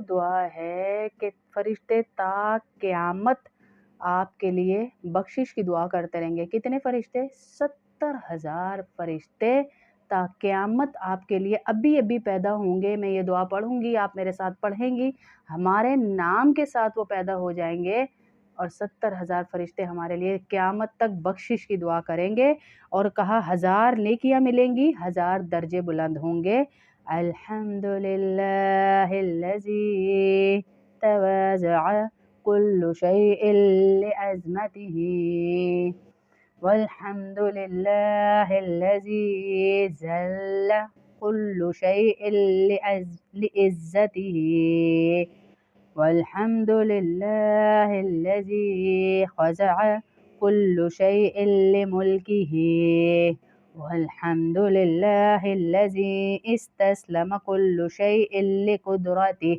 دعا ہے کہ فرشتے تا قیامت آپ کے لیے بخشش کی دعا کرتے رہیں گے۔ کتنے فرشتے؟ 70,000 فرشتے تا قیامت آپ کے لیے ابھی پیدا ہوں گے۔ میں یہ دعا پڑھوں گی، آپ میرے ساتھ پڑھیں گی، ہمارے نام کے ساتھ وہ پیدا ہو جائیں گے اور 70,000 فرشتے ہمارے لیے قیامت تک بخشش کی دعا کریں گے۔ اور کہا 1000 نیکیاں ملیں گی، 1000 درجے بلند ہوں گے۔ الحمدللہ الذی توازع کل شیء لعظمتہ والحمدللہ الذی ذل کل شیء لعزتہ والحمدللہ الذی خضع کل شیء لملکہ والحمدللہ الذی استسلم کل شیء لقدرتہ۔